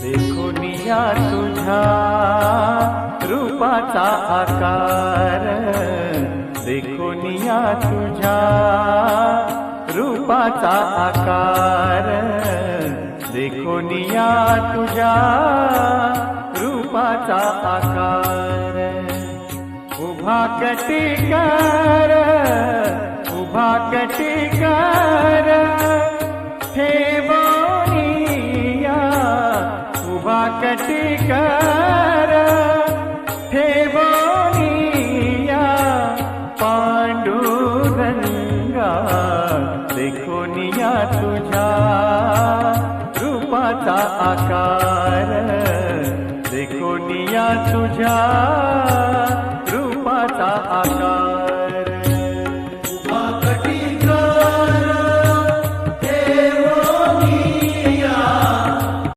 देखुनिया तुझा रूपाचा आकार, देखुनिया तुझा रूपाचा आकार, देखुनिया तुझा रूपाचा आकार। उभा कटिकार, उभा कटिकार ठेवोनिया, उभा कटिकार ठेवोनिया पांडुरंगा। देखुनिया तुझा रूपाचा आकार, देखुनिया तुझा रूपाचा आकार।